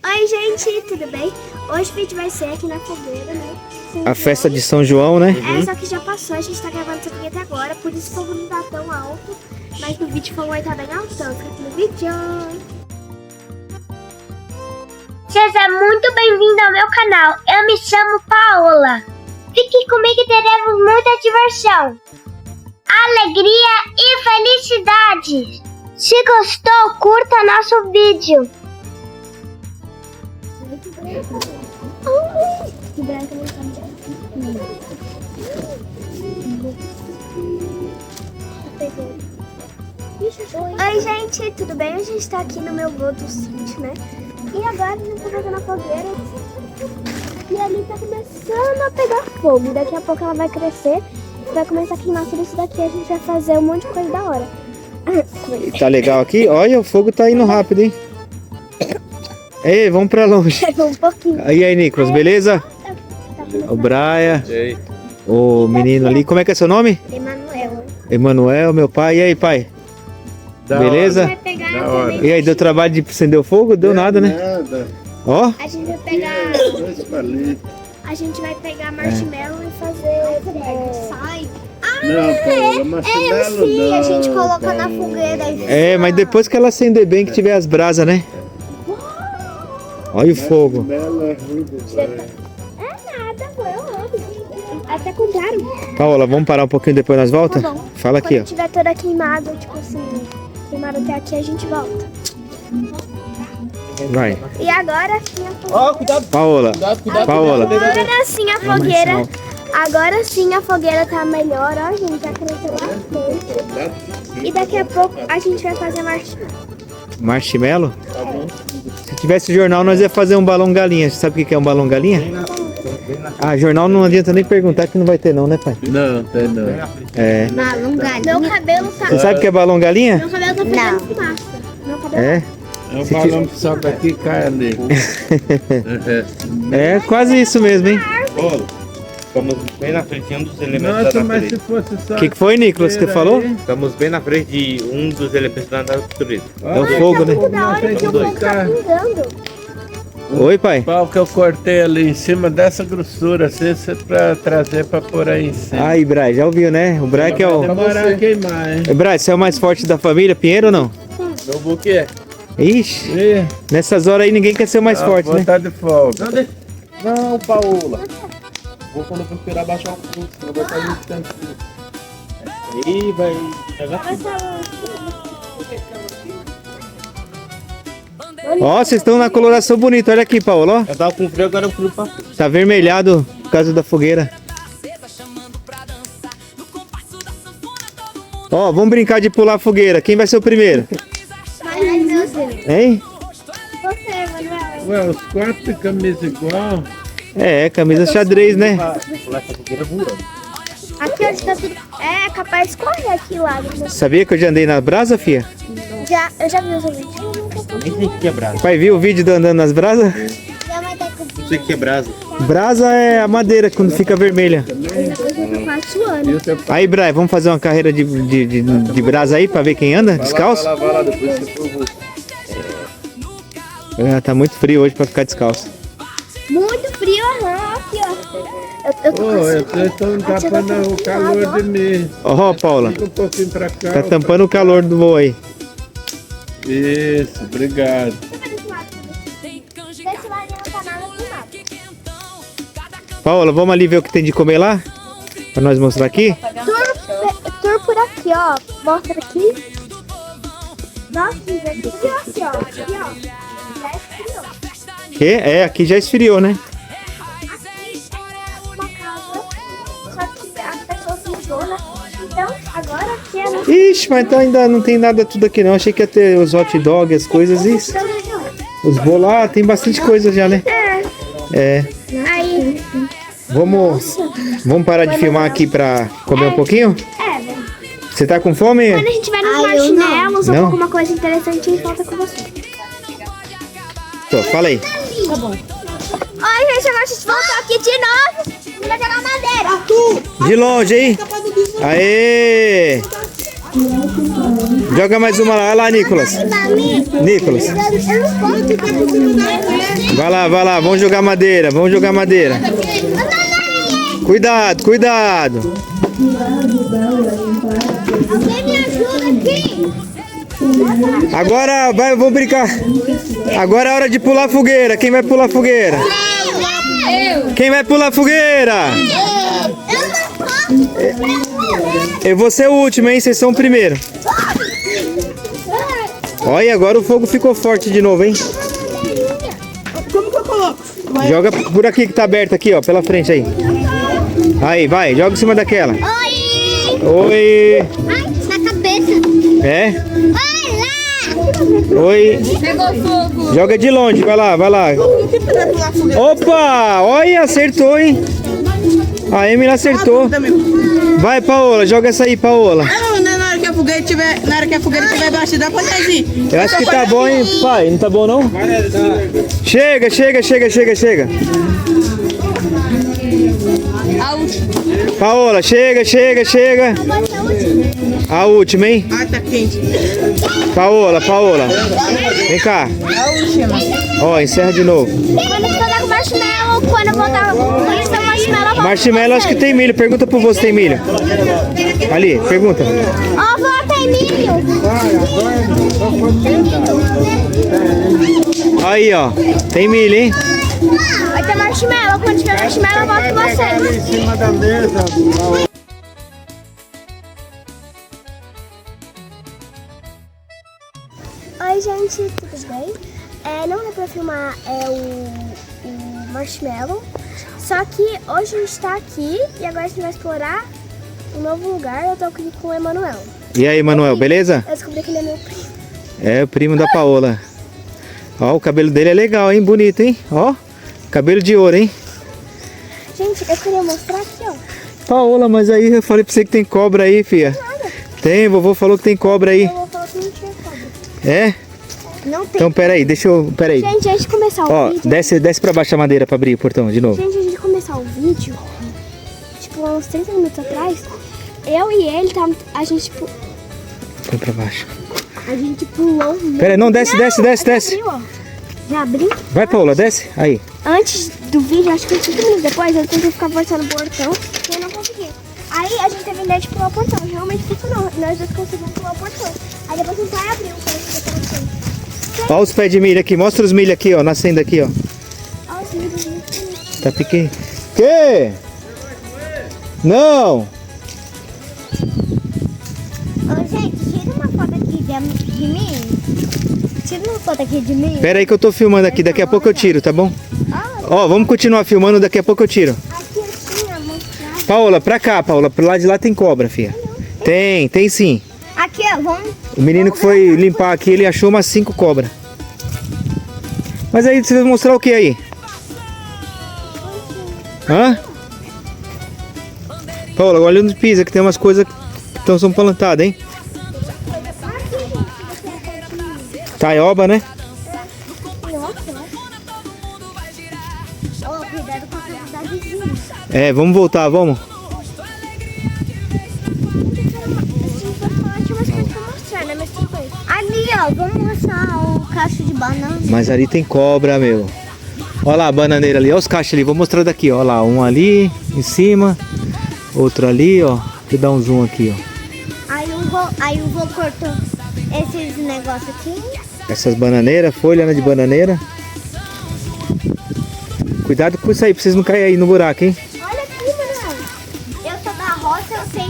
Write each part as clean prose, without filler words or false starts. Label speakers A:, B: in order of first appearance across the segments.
A: Oi, gente, tudo bem? Hoje o vídeo vai ser aqui na fogueira, né?
B: A festa de São João, né?
A: Só que já passou, a gente tá gravando isso aqui até agora, por isso o fogo não tá tão alto, mas no vídeo o fogo vai estar bem altão, fica aqui no vídeo.
C: Seja muito bem-vindo ao meu canal, eu me chamo Paola. Fique comigo e teremos muita diversão, alegria e felicidade. Se gostou, curta nosso vídeo.
A: Oi, gente, tudo bem? A gente tá aqui no meu voo do sítio, né? E agora a gente tá fazendo a fogueira. E ali tá começando a pegar fogo. Daqui a pouco ela vai crescer, vai começar a queimar tudo isso daqui. A gente vai fazer um monte de coisa da hora.
B: Tá legal aqui? Olha, o fogo tá indo rápido, hein? Ei, vamos pra longe.
A: Um pouquinho.
B: Aí, Nicolas, beleza? O Braia, o menino ali. Como é que é seu nome?
A: Emanuel.
B: Emanuel, meu pai. E aí, pai? Beleza?
A: Vai pegar
B: E aí, deu trabalho de acender o fogo? Deu nada, né?
D: Nada.
B: Ó,
A: A gente vai pegar.
D: Dois palitos.
A: A gente vai pegar marshmallow e fazer.
D: Não, Paola, marshmallow
A: Sim,
D: não.
A: a gente coloca na fogueira e
B: é, mas depois que ela acender bem, que tiver as brasas, né? Olha o fogo.
D: Marshmallow é ruim demais.
A: É nada, foi eu amo. Até compraram.
B: Paola, vamos parar um pouquinho depois nós volta?
A: Tá bom.
B: Fala aqui, ó.
A: Quando tiver toda queimada, tipo assim, queimada até aqui, a gente volta.
B: Vai.
A: E agora sim a fogueira.
E: Ó, cuidado,
B: Paola,
E: cuidado.
B: Paola.
A: Agora sim a fogueira. Agora sim a fogueira tá melhor, ó, gente. Já cresceu bastante. E daqui a pouco a gente vai fazer marshmallow.
B: Marshmallow? Se tivesse jornal, nós ia fazer um balão galinha. Você sabe o que é um balão galinha? Ah, jornal não adianta nem perguntar que não vai ter não, né, pai?
D: Não, tem não.
B: É.
A: Meu cabelo tá.
B: Você sabe o que é balão galinha?
A: Meu cabelo tá fazendo fumaça. Meu cabelo
B: É?
D: É um
B: Se
D: balão que sobe aqui e cai ali.
B: É quase isso mesmo, hein?
E: Estamos bem na frente de um dos elementos
D: Nossa,
E: da
D: mas
E: natureza.
D: se fosse só...
B: O que foi, Nicolas, que você falou?
E: Estamos bem na frente de um dos elementos da natureza.
B: É o fogo, né?
A: muito da hora que o fogo tá pingando.
B: Oi, pai.
D: O pau que eu cortei ali em cima dessa grossura, assim, pra trazer pra pôr aí em cima.
B: Aí, Braz, já ouviu, né? O Braz que é o...
D: Vai demorar a queimar, hein?
B: Braz, você é o mais forte da família, Pinheiro ou não?
D: Meu buquê?
B: Ixi,
D: Ih,
B: nessas horas aí ninguém quer ser o mais forte, né?
D: Tá de folga.
E: Não, Paola. Vou quando eu esperar baixar o fogo, senão vai sair muito tempo. Aí vai pegar
B: Ó, vocês estão na coloração bonita. Olha aqui, Paulo, ó.
E: Eu tava com frio, agora eu frio pra frente.
B: Tá avermelhado por causa da fogueira. Ó, vamos brincar de pular a fogueira. Quem vai ser o primeiro? Hein?
A: Você, Manuel.
D: Ué, os quatro de camisa igual.
B: É, camisa xadrez, né?
E: Pular essa fogueira voando.
A: Aqui onde tá tudo. É capaz de correr aqui lá.
B: Sabia que eu já andei na brasa, fia?
A: Eu já vi os vídeos.
E: Nem sei o que é brasa.
B: Pai, viu o vídeo do andando nas brasas?
E: Não sei o que é brasa.
B: Brasa é a madeira quando fica vermelha.
A: Eu tô suando.
D: E o teu
B: Aí, Brai, vamos fazer uma carreira de brasa aí pra ver quem anda descalço?
D: vai lá, depois você provou.
B: É, tá muito frio hoje pra ficar descalço.
A: Muito frio, aham. Aqui, ó. Eu tô
D: Ô, vocês estão tapando o calor de mim.
B: Ó, Paula,
D: Fica um pouquinho pra cá.
B: tá tampando o calor do voo aí.
D: Isso, obrigado.
A: Desse lado não tá nada filmado.
B: Paula, vamos ali ver o que tem de comer lá? Pra nós mostrar aqui?
A: Tour por aqui, ó. Mostra aqui. Nossa, gente, aqui, ó. Aqui, ó. Já esfriou.
B: Que? É, aqui já esfriou, né?
A: Aqui é uma casa, só que as pessoas mudou, né? Então, agora aqui é no...
B: Ixi, mas então ainda não tem nada tudo aqui não. Achei que ia ter os hot dogs, as coisas. Isso. Os bolos lá, tem bastante coisa já, né? É.
A: Aí,
B: Vamos parar de filmar aqui pra comer um pouquinho?
A: velho.
B: Você tá com fome?
A: Quando a gente vai nos marshmallows ou
B: Não?
A: alguma coisa interessante, a gente volta com você.
B: Tô, fala aí.
A: Oi, gente, agora a gente voltou aqui de novo. Vai jogar madeira.
B: De longe, hein? Aê! Joga mais uma lá. Olha lá, Nicolas. Nicolas. Vai lá. Vamos jogar madeira. Cuidado.
A: Alguém me ajuda aqui?
B: Agora vamos brincar. Agora é hora de pular fogueira. Quem vai pular fogueira? Quem vai pular fogueira? Eu vou ser o último, hein? Vocês são o primeiro. Olha, agora o fogo ficou forte de novo, hein?
F: Como que eu coloco?
B: Joga por aqui que tá aberto aqui, ó, pela frente aí. Aí, vai, joga em cima daquela. Oi.
A: Ai, na cabeça.
B: É?
A: Olha lá.
B: Oi.
F: Pegou fogo.
B: Joga de longe, vai lá. Opa, olha, acertou, hein? A Emily acertou. Vai, Paola, joga essa aí, Paola.
F: Na hora que a fogueira estiver embaixo, dá pra nós ir.
B: Eu acho que tá bom, hein, pai? Não tá bom, não? Chega. Paola, chega. A última, hein?
F: Ah, tá quente.
B: Paola. Vem cá.
F: A última.
B: Ó, encerra de novo.
A: Quando eu tocar com marshmallow, quando eu voltar com esse marshmallow,
B: Marshmallow, acho que tem milho. Pergunta pro vô se tem milho. Ali, pergunta.
A: Ó, vó, tem milho.
B: Aí, ó. Tem milho, hein?
A: Vai ter marshmallow. Quando tiver marshmallow, eu volto com você.
E: Em cima da mesa.
A: Oi, gente, tudo bem? Não dá pra filmar o marshmallow, só que hoje a gente tá aqui e agora a gente vai explorar um novo lugar. Eu tô aqui com o Emanuel.
B: E aí, Manuel, beleza?
A: Eu descobri que ele é meu primo.
B: É o primo da Paola. Ó, o cabelo dele é legal, hein? Bonito, hein? Ó, cabelo de ouro, hein?
A: Gente, eu queria mostrar aqui, ó.
B: Paola, mas aí eu falei pra você que tem cobra aí, filha. Tem, vovô falou que tem cobra aí.
A: Eu vou falar que não tinha cobra.
B: É?
A: Não tem.
B: Então, peraí.
A: Gente, antes de começar o
B: Ó,
A: vídeo...
B: desce pra baixo a madeira pra abrir o portão de novo.
A: Gente, antes de começar o vídeo, tipo, há uns 30 minutos atrás, eu e ele, a gente
B: Põe pra baixo.
A: pulou muito.
B: Peraí, não, desce.
A: Abriu, ó. Já abri?
B: Vai, Paola, desce. Aí.
A: Antes do vídeo, acho que 5 minutos depois, eu tentei ficar forçando o portão e eu não consegui. Aí a gente teve a ideia de pular o portão. Realmente funcionou. Nós dois conseguimos pular o portão. Aí depois o pai abriu pra gente ver como foi.
B: Ó os pés de milho aqui. Mostra os milho aqui, ó. Nascendo aqui, ó.
A: Olha os vídeos.
B: Tá pequeno. Que? Não.
A: Ô, gente, tira uma foto aqui de mim. Tira uma foto aqui de mim.
B: Pera aí que eu tô filmando aqui. Daqui a pouco eu tiro, tá bom?
A: Ah,
B: Ó, vamos continuar filmando. Daqui a pouco eu tiro.
A: aqui eu tinha mostrado.
B: Paola, pra cá, Paola. Pro lado de lá tem cobra, filha. Tem sim.
A: Aqui, ó, vamos.
B: O menino que foi limpar aqui, ele achou umas 5 cobras. Mas aí, você vai mostrar o que aí? Hã? Paola, olha onde pisa, que tem umas coisas que são plantadas, hein? Taioba, né?
A: Ó, cuidado com a casa da vizinha.
B: É, vamos voltar, vamos.
A: Ali, ó, vamos mostrar o cacho de banana.
B: Mas ali tem cobra, meu. Olha lá a bananeira ali, olha os cachos ali. Vou mostrar daqui, ó. Olha lá, um ali em cima, outro ali, ó. Deixa eu dar um zoom aqui, ó.
A: Aí o vô cortou esses negócios aqui.
B: Essas bananeiras, folha, né, de bananeira. Cuidado com isso aí, pra vocês não caírem aí no buraco, hein?
A: Olha aqui, Manuel. Eu sou da roça, eu sei.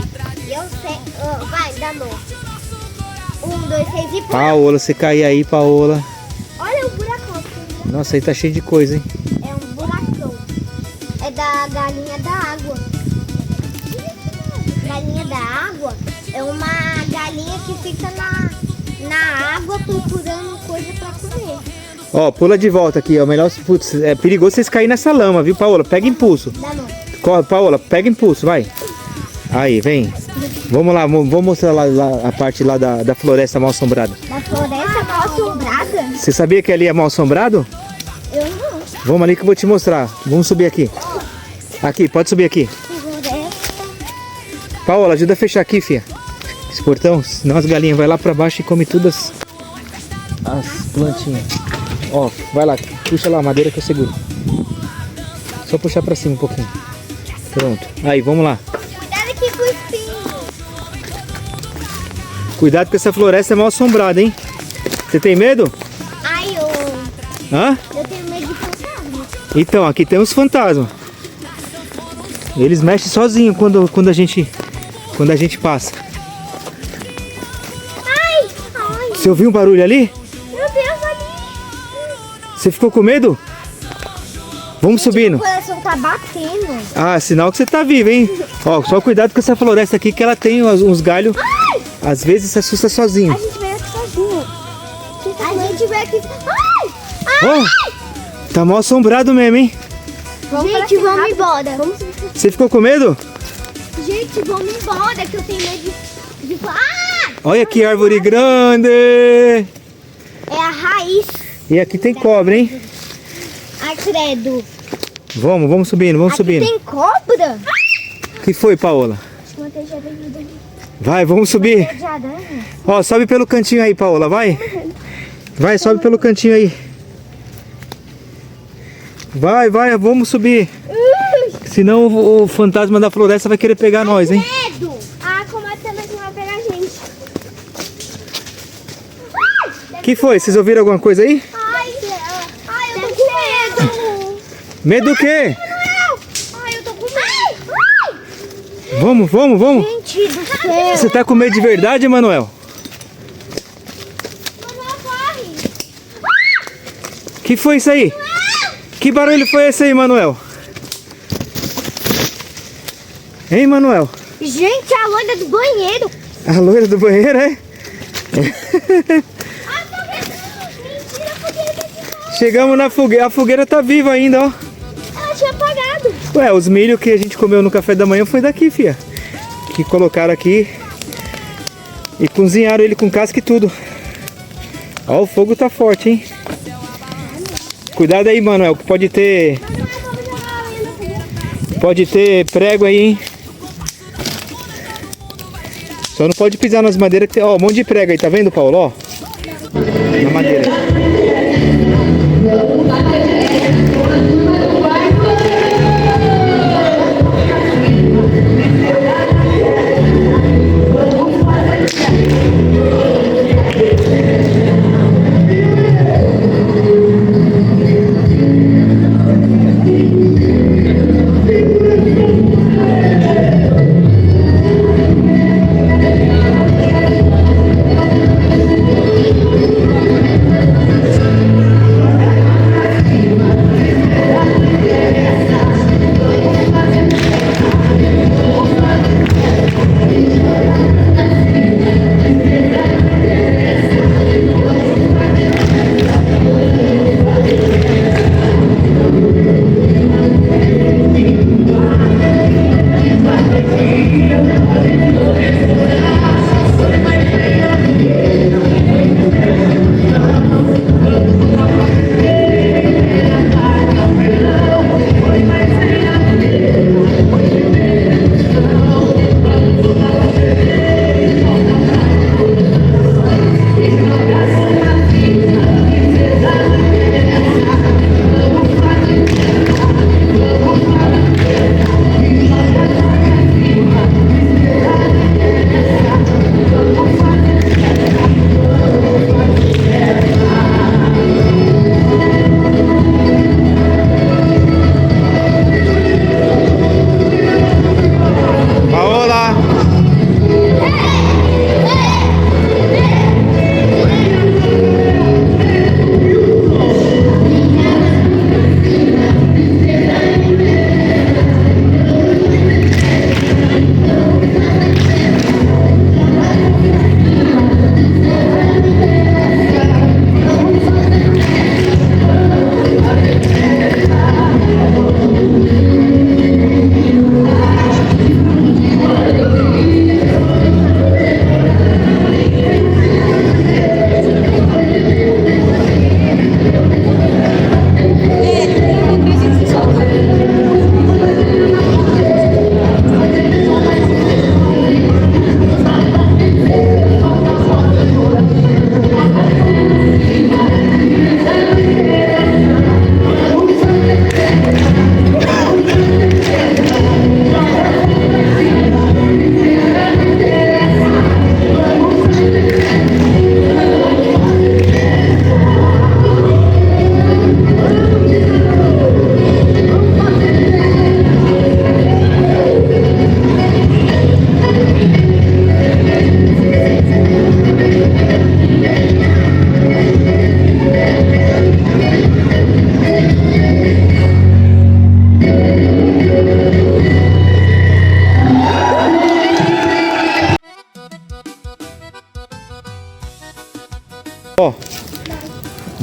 A: Vai, dá novo. 1, 2, 3 e pula.
B: Paola, você cair aí, Paola.
A: Olha o buracão aqui.
B: Nossa, aí tá cheio de coisa, hein?
A: É um buracão. É da galinha da água. Galinha da água é uma galinha que fica na água procurando coisa pra comer.
B: Ó, pula de volta aqui, ó. Melhor, putz, é perigoso vocês caírem nessa lama, viu, Paola? Pega impulso.
A: Dá não.
B: Corre, Paola, pega impulso, vai. Aí, vem. Vamos lá, vamos mostrar lá a parte lá da floresta mal assombrada.
A: Da floresta mal assombrada?
B: Você sabia que ali é mal assombrado?
A: Eu não.
B: Vamos ali que eu vou te mostrar. Vamos subir aqui. Aqui, pode subir aqui.
A: Floresta.
B: Paola, ajuda a fechar aqui, filha. Esse portão, senão as galinhas vai lá pra baixo e come todas as plantinhas. Ó, vai lá, puxa lá a madeira que eu seguro. Só puxar pra cima um pouquinho. Pronto. Aí, vamos lá.
A: Cuidado aqui com o espinho.
B: Cuidado que essa floresta é mal assombrada, hein? Você tem medo?
A: Ai,
B: Hã?
A: eu tenho medo de fantasma.
B: Então, aqui tem os fantasmas. Eles mexem sozinhos quando a gente passa.
A: Ai,
B: Você ouviu um barulho ali?
A: meu Deus, ali.
B: Você ficou com medo? Vamos subindo.
A: O coração tá batendo.
B: Ah, sinal que você tá vivo, hein? Ó, só cuidado com essa floresta aqui que ela tem uns galhos. Às vezes se assusta sozinho.
A: A gente veio aqui sozinho. A gente veio aqui. Ai!
B: Ó, tá mal assombrado mesmo, hein?
A: Gente, vamos embora.
B: Você ficou com medo?
A: Gente, vamos embora, que eu tenho medo de... Ah!
B: Olha que árvore grande!
A: É a raiz.
B: E aqui tem cobra, hein?
A: Ai, credo.
B: Vamos subindo, vamos
A: Aqui
B: subindo.
A: tem cobra?
B: O que foi, Paola?
A: Acho que uma teia de
B: Vai, vamos subir.
A: aranha.
B: Ó, sobe pelo cantinho aí, Paola, vai. Vai, sobe pelo cantinho aí. Vai, vamos subir. Senão o fantasma da floresta vai querer pegar nós, hein?
A: Medo! Ah, como a Tana vai pegar a gente.
B: Que foi? Vocês ouviram alguma coisa aí?
A: Ai, eu tô com medo.
B: Medo do quê?
A: Ai, eu tô com medo.
B: Vamos.
A: Gente do céu.
B: Você tá com medo de verdade, Emanuel?
A: Manoel, corre.
B: Que foi isso aí? Que barulho foi esse aí, Manuel? Hein, Manuel?
A: Gente, a loira do banheiro.
B: A loira do banheiro, é?
A: Mentira, fogueira.
B: Chegamos na fogueira. A fogueira tá viva ainda, ó.
A: Ela tinha apagado.
B: Ué, os milho que a gente comeu no café da manhã foi daqui, fia. Que colocaram aqui e cozinharam ele com casca e tudo. Ó, o fogo tá forte, hein? Cuidado aí, Manuel, que pode ter prego aí, hein? Só não pode pisar nas madeiras que tem, ó, um monte de prego aí, tá vendo, Paulo? Ó, na madeira.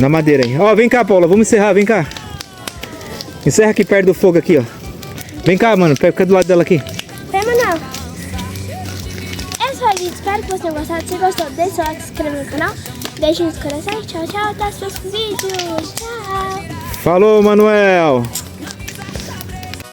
B: Na madeira aí. Ó, vem cá, Paula, vamos encerrar, vem cá. Encerra aqui perto do fogo aqui, ó. Vem cá, mano, fica do lado dela aqui.
A: Vem, Manuel. Esse foi o vídeo, espero que vocês tenham gostado. Se gostou, deixa o like, se inscreva no canal. Deixe nos corações. Tchau, tchau. Até os próximos vídeos. Tchau.
B: Falou, Manuel.